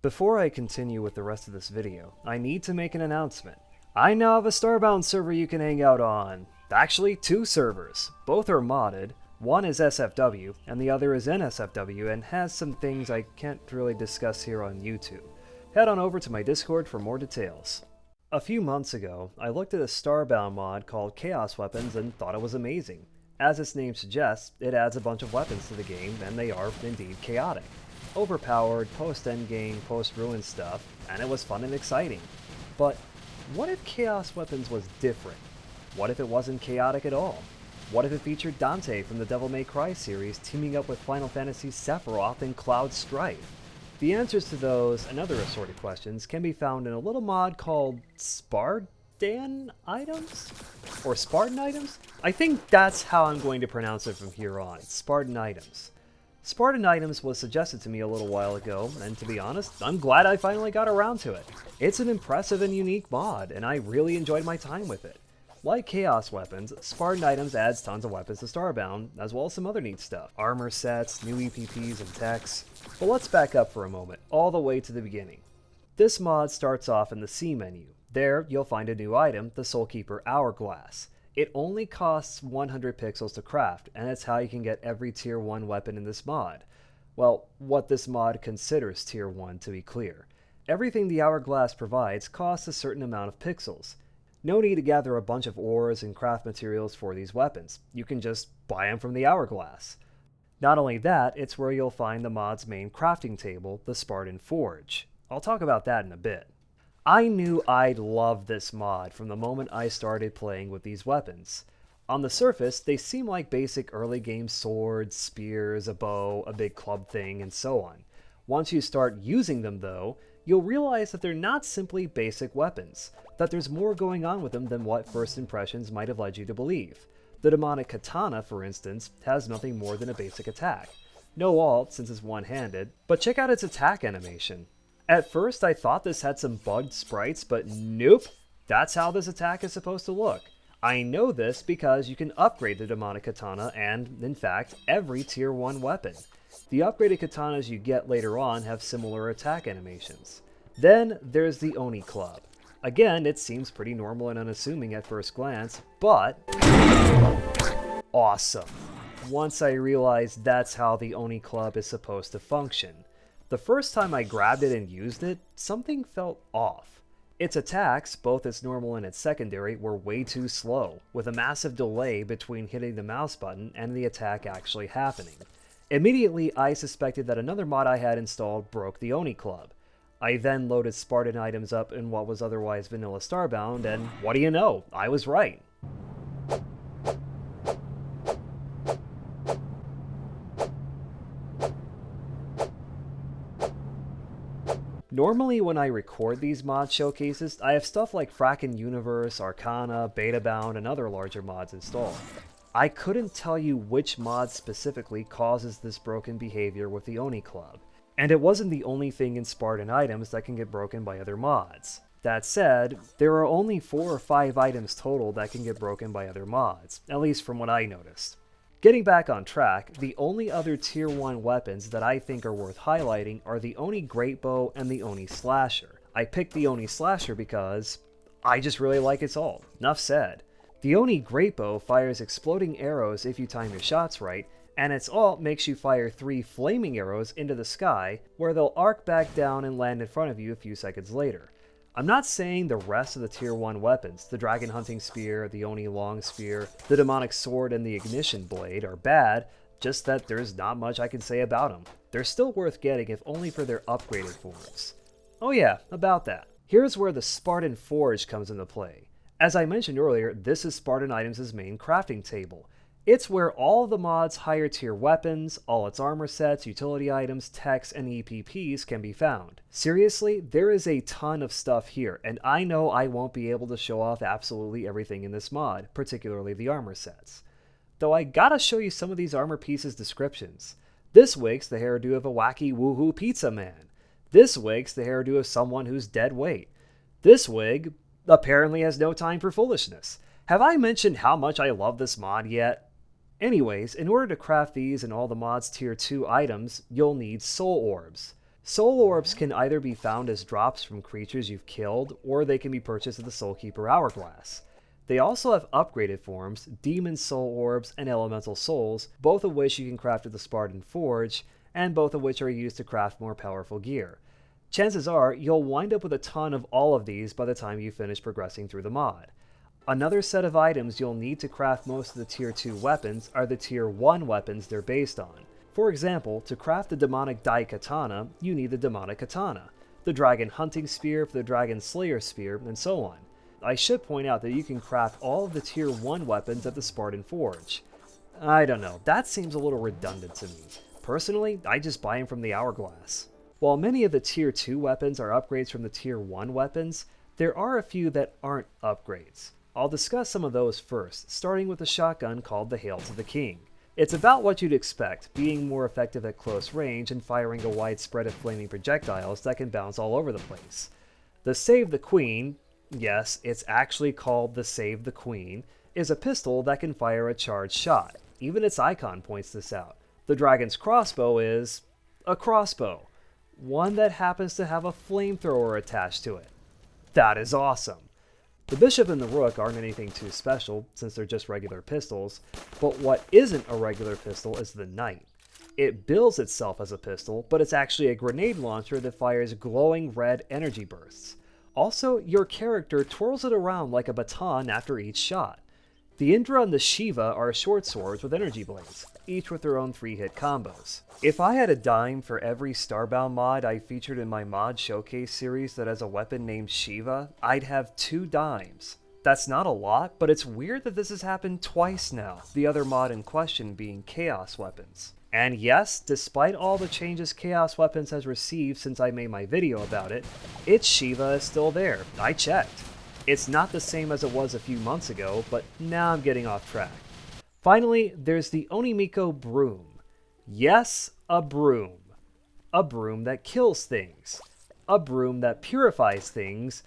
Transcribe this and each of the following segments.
Before I continue with the rest of this video, I need to make an announcement. I now have a Starbound server you can hang out on. Actually, two servers. Both are modded. One is SFW, and the other is NSFW, and has some things I can't really discuss here on YouTube. Head on over to my Discord for more details. A few months ago, I looked at a Starbound mod called Chaos Weapons and thought it was amazing. As its name suggests, it adds a bunch of weapons to the game, and they are indeed chaotic. Overpowered, post-endgame, post-ruin stuff, and it was fun and exciting. But what if Chaos Weapons was different? What if it wasn't chaotic at all? What if it featured Dante from the Devil May Cry series teaming up with Final Fantasy Sephiroth and Cloud Strife? The answers to those and other assorted questions can be found in a little mod called Spardan Items? Or Spardan Items? I think that's how I'm going to pronounce it from here on, Spardan Items. Spardan Items was suggested to me a little while ago, and to be honest, I'm glad I finally got around to it. It's an impressive and unique mod, and I really enjoyed my time with it. Like Chaos Weapons, Spardan Items adds tons of weapons to Starbound, as well as some other neat stuff. Armor sets, new EPPs, and techs. But let's back up for a moment, all the way to the beginning. This mod starts off in the C menu. There, you'll find a new item, the Soulkeeper Hourglass. It only costs 100 pixels to craft, and it's how you can get every tier 1 weapon in this mod. Well, what this mod considers tier 1, to be clear. Everything the Hourglass provides costs a certain amount of pixels. No need to gather a bunch of ores and craft materials for these weapons. You can just buy them from the Hourglass. Not only that, it's where you'll find the mod's main crafting table, the Spardan Forge. I'll talk about that in a bit. I knew I'd love this mod from the moment I started playing with these weapons. On the surface, they seem like basic early game swords, spears, a bow, a big club thing, and so on. Once you start using them though, you'll realize that they're not simply basic weapons, that there's more going on with them than what first impressions might have led you to believe. The demonic katana, for instance, has nothing more than a basic attack. No ult since it's one-handed, but check out its attack animation. At first I thought this had some bugged sprites, but nope, that's how this attack is supposed to look. I know this because you can upgrade the demonic katana and, in fact, every tier 1 weapon. The upgraded katanas you get later on have similar attack animations. Then there's the Oni Club. Again, it seems pretty normal and unassuming at first glance, but awesome. Once I realized that's how the Oni Club is supposed to function. The first time I grabbed it and used it, something felt off. Its attacks, both its normal and its secondary, were way too slow, with a massive delay between hitting the mouse button and the attack actually happening. Immediately, I suspected that another mod I had installed broke the Oni Club. I then loaded Spardan Items up in what was otherwise vanilla Starbound, and what do you know, I was right. Normally when I record these mod showcases, I have stuff like Frackin' Universe, Arcana, Betabound, and other larger mods installed. I couldn't tell you which mod specifically causes this broken behavior with the Oni Club. And it wasn't the only thing in Spardan Items that can get broken by other mods. That said, there are only 4 or 5 items total that can get broken by other mods, at least from what I noticed. Getting back on track, the only other tier 1 weapons that I think are worth highlighting are the Oni Greatbow and the Oni Slasher. I picked the Oni Slasher because I just really like its ult. Enough said. The Oni Greatbow fires exploding arrows if you time your shots right, and its ult makes you fire 3 flaming arrows into the sky, where they'll arc back down and land in front of you a few seconds later. I'm not saying the rest of the tier 1 weapons, the Dragon Hunting Spear, the Oni Long Spear, the Demonic Sword, and the Ignition Blade are bad, just that there's not much I can say about them. They're still worth getting if only for their upgraded forms. Oh yeah, about that. Here's where the Spardan Forge comes into play. As I mentioned earlier, this is Spardan Items' main crafting table. It's where all of the mod's higher tier weapons, all its armor sets, utility items, techs, and EPPs can be found. Seriously, there is a ton of stuff here, and I know I won't be able to show off absolutely everything in this mod, particularly the armor sets. Though I gotta show you some of these armor pieces' descriptions. This wig's the hairdo of a wacky woohoo pizza man. This wig's the hairdo of someone who's dead weight. This wig apparently has no time for foolishness. Have I mentioned how much I love this mod yet? Anyways, in order to craft these and all the mod's tier 2 items, you'll need soul orbs. Soul orbs can either be found as drops from creatures you've killed, or they can be purchased at the Soul Keeper Hourglass. They also have upgraded forms, Demon Soul Orbs and Elemental Souls, both of which you can craft at the Spardan Forge, and both of which are used to craft more powerful gear. Chances are, you'll wind up with a ton of all of these by the time you finish progressing through the mod. Another set of items you'll need to craft most of the Tier 2 weapons are the Tier 1 weapons they're based on. For example, to craft the Demonic Dai Katana, you need the Demonic Katana, the Dragon Hunting Spear for the Dragon Slayer Spear, and so on. I should point out that you can craft all of the Tier 1 weapons at the Spardan Forge. I don't know, that seems a little redundant to me. Personally, I just buy them from the Hourglass. While many of the Tier 2 weapons are upgrades from the Tier 1 weapons, there are a few that aren't upgrades. I'll discuss some of those first, starting with a shotgun called the Hail to the King. It's about what you'd expect, being more effective at close range and firing a wide spread of flaming projectiles that can bounce all over the place. The Save the Queen, yes, it's actually called the Save the Queen, is a pistol that can fire a charged shot. Even its icon points this out. The Dragon's Crossbow is a crossbow, one that happens to have a flamethrower attached to it. That is awesome. The Bishop and the Rook aren't anything too special, since they're just regular pistols, but what isn't a regular pistol is the Knight. It bills itself as a pistol, but it's actually a grenade launcher that fires glowing red energy bursts. Also, your character twirls it around like a baton after each shot. The Indra and the Shiva are short swords with energy blades, each with their own 3-hit combos. If I had a dime for every Starbound mod I featured in my mod showcase series that has a weapon named Shiva, I'd have 2 dimes. That's not a lot, but it's weird that this has happened twice now, the other mod in question being Chaos Weapons. And yes, despite all the changes Chaos Weapons has received since I made my video about it, its Shiva is still there. I checked. It's not the same as it was a few months ago, but now I'm getting off track. Finally, there's the Onimiko Broom. Yes, a broom. A broom that kills things. A broom that purifies things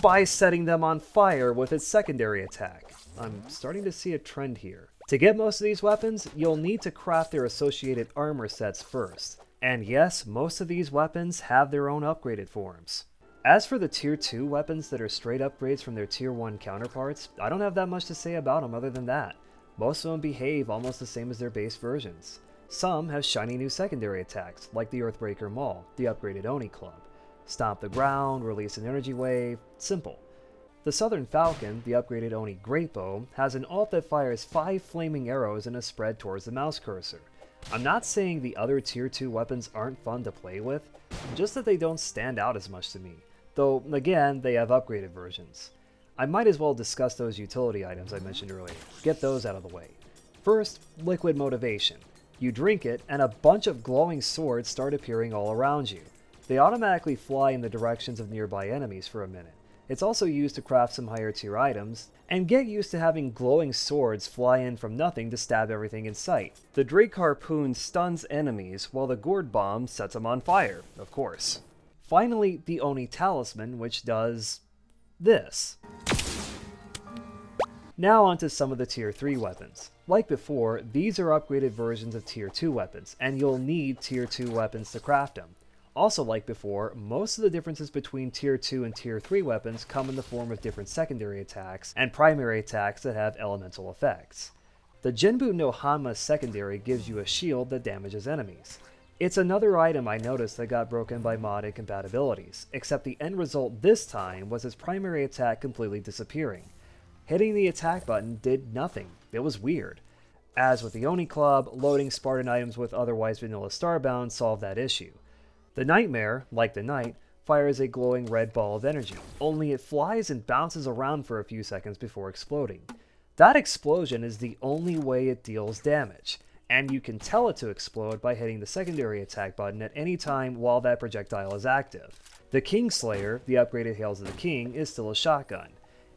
by setting them on fire with its secondary attack. I'm starting to see a trend here. To get most of these weapons, you'll need to craft their associated armor sets first. And yes, most of these weapons have their own upgraded forms. As for the Tier 2 weapons that are straight upgrades from their Tier 1 counterparts, I don't have that much to say about them other than that. Most of them behave almost the same as their base versions. Some have shiny new secondary attacks, like the Earthbreaker Maul, the upgraded Oni Club. Stomp the ground, release an energy wave, simple. The Southern Falcon, the upgraded Oni Greatbow, has an ult that fires 5 flaming arrows in a spread towards the mouse cursor. I'm not saying the other Tier 2 weapons aren't fun to play with, just that they don't stand out as much to me. Though, again, they have upgraded versions. I might as well discuss those utility items I mentioned earlier. Get those out of the way. First, Liquid Motivation. You drink it, and a bunch of glowing swords start appearing all around you. They automatically fly in the directions of nearby enemies for a minute. It's also used to craft some higher tier items, and get used to having glowing swords fly in from nothing to stab everything in sight. The Drake Harpoon stuns enemies, while the Gourd Bomb sets them on fire, of course. Finally, the Oni Talisman, which does this. Now onto some of the Tier 3 weapons. Like before, these are upgraded versions of Tier 2 weapons, and you'll need Tier 2 weapons to craft them. Also like before, most of the differences between Tier 2 and Tier 3 weapons come in the form of different secondary attacks and primary attacks that have elemental effects. The Genbu no Hanma secondary gives you a shield that damages enemies. It's another item I noticed that got broken by mod incompatibilities, except the end result this time was its primary attack completely disappearing. Hitting the attack button did nothing. It was weird. As with the Oni Club, loading Spardan items with otherwise vanilla Starbound solved that issue. The Nightmare, like the Knight, fires a glowing red ball of energy, only it flies and bounces around for a few seconds before exploding. That explosion is the only way it deals damage, and you can tell it to explode by hitting the secondary attack button at any time while that projectile is active. The Kingslayer, the upgraded Hails of the King, is still a shotgun.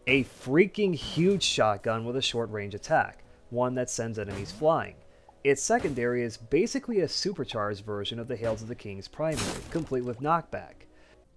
A freaking huge shotgun with a short range attack, one that sends enemies flying. Its secondary is basically a supercharged version of the Hails of the King's primary, complete with knockback.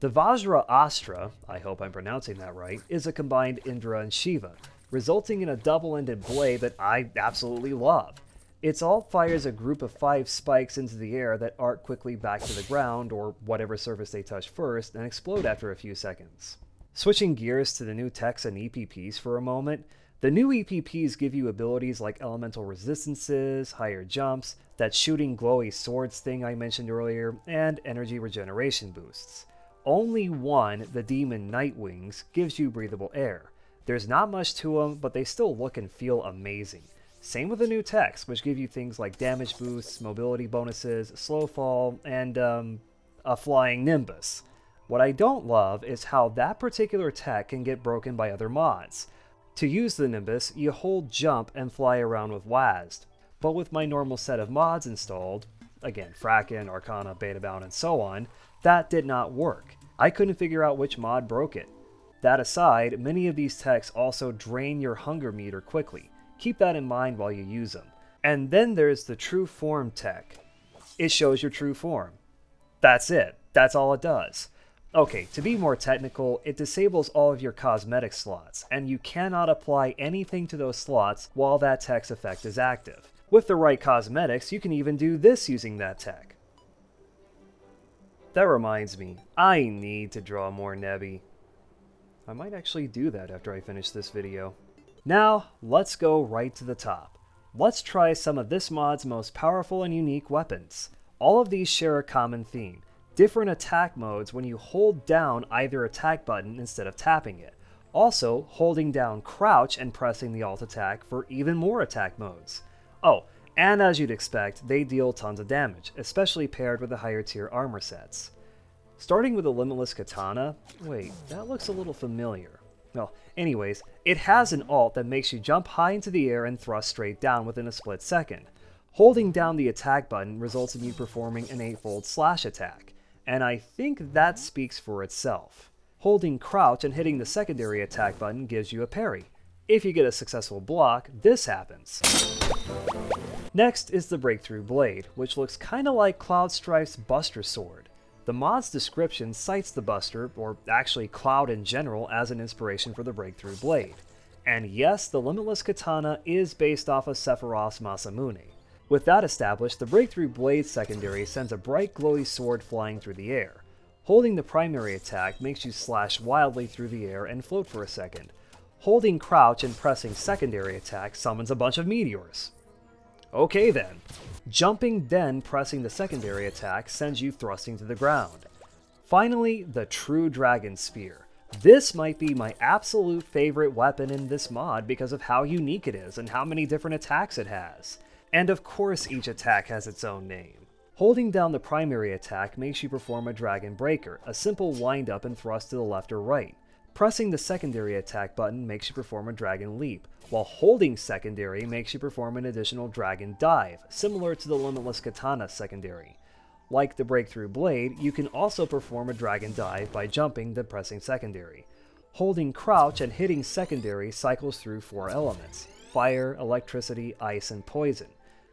The Vajra Astra, I hope I'm pronouncing that right, is a combined Indra and Shiva, resulting in a double-ended blade that I absolutely love. Its alt fires a group of 5 spikes into the air that arc quickly back to the ground or whatever surface they touch first and explode after a few seconds. Switching gears to the new techs and EPPs for a moment, the new EPPs give you abilities like elemental resistances, higher jumps, that shooting glowy swords thing I mentioned earlier, and energy regeneration boosts. Only one, the Demon Nightwings, gives you breathable air. There's not much to them, but they still look and feel amazing. Same with the new techs, which give you things like damage boosts, mobility bonuses, slow fall, and a flying Nimbus. What I don't love is how that particular tech can get broken by other mods. To use the Nimbus, you hold jump and fly around with WASD, but with my normal set of mods installed, again Fracken, Arcana, Betabound, and so on, that did not work. I couldn't figure out which mod broke it. That aside, many of these techs also drain your hunger meter quickly. Keep that in mind while you use them. And then there's the True Form tech. It shows your true form. That's it. That's all it does. Okay, to be more technical, it disables all of your cosmetic slots, and you cannot apply anything to those slots while that tech's effect is active. With the right cosmetics, you can even do this using that tech. That reminds me, I need to draw more Nebby. I might actually do that after I finish this video. Now, let's go right to the top. Let's try some of this mod's most powerful and unique weapons. All of these share a common theme. Different attack modes when you hold down either attack button instead of tapping it. Also, holding down crouch and pressing the alt attack for even more attack modes. Oh, and as you'd expect, they deal tons of damage, especially paired with the higher tier armor sets. Starting with the Limitless Katana, wait, that looks a little familiar. Well, anyways, it has an alt that makes you jump high into the air and thrust straight down within a split second. Holding down the attack button results in you performing an 8-fold slash attack, and I think that speaks for itself. Holding crouch and hitting the secondary attack button gives you a parry. If you get a successful block, this happens. Next is the Breakthrough Blade, which looks kinda like Cloud Strife's Buster Sword. The mod's description cites the Buster, or actually Cloud in general, as an inspiration for the Breakthrough Blade. And yes, the Limitless Katana is based off of Sephiroth's Masamune. With that established, the Breakthrough Blade secondary sends a bright glowy sword flying through the air. Holding the primary attack makes you slash wildly through the air and float for a second. Holding crouch and pressing secondary attack summons a bunch of meteors. Okay then. Jumping then pressing the secondary attack sends you thrusting to the ground. Finally, the True Dragon Spear. This might be my absolute favorite weapon in this mod because of how unique it is and how many different attacks it has. And of course each attack has its own name. Holding down the primary attack makes you perform a Dragon Breaker, a simple wind up and thrust to the left or right. Pressing the secondary attack button makes you perform a Dragon Leap, while holding secondary makes you perform an additional Dragon Dive, similar to the Limitless Katana secondary. Like the Breakthrough Blade, you can also perform a Dragon Dive by jumping then pressing secondary. Holding crouch and hitting secondary cycles through 4 elements: fire, electricity, ice, and poison.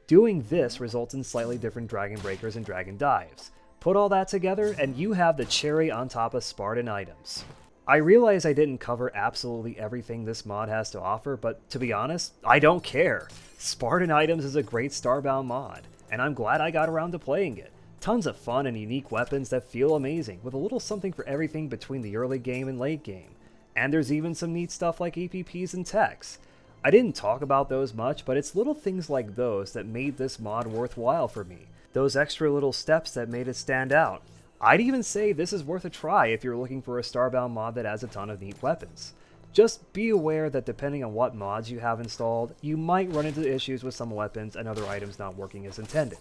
Doing this results in slightly different Dragon Breakers and Dragon Dives. Put all that together and you have the cherry on top of Spardan Items. I realize I didn't cover absolutely everything this mod has to offer, but to be honest, I don't care. Spardan Items is a great Starbound mod, and I'm glad I got around to playing it. Tons of fun and unique weapons that feel amazing, with a little something for everything between the early game and late game. And there's even some neat stuff like EPPs and techs. I didn't talk about those much, but it's little things like those that made this mod worthwhile for me. Those extra little steps that made it stand out. I'd even say this is worth a try if you're looking for a Starbound mod that has a ton of neat weapons. Just be aware that depending on what mods you have installed, you might run into issues with some weapons and other items not working as intended.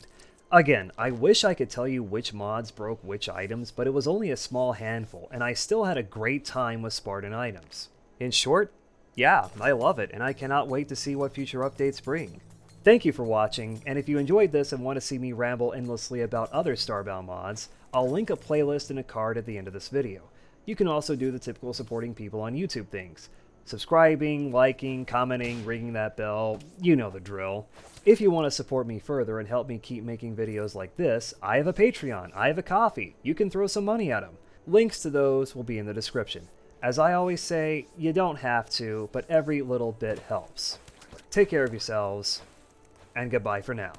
Again, I wish I could tell you which mods broke which items, but it was only a small handful, and I still had a great time with Spardan Items. In short, yeah, I love it, and I cannot wait to see what future updates bring. Thank you for watching, and if you enjoyed this and want to see me ramble endlessly about other Starbound mods, I'll link a playlist and a card at the end of this video. You can also do the typical supporting people on YouTube things. Subscribing, liking, commenting, ringing that bell, you know the drill. If you want to support me further and help me keep making videos like this, I have a Patreon, I have a Ko-fi, you can throw some money at them. Links to those will be in the description. As I always say, you don't have to, but every little bit helps. Take care of yourselves, and goodbye for now.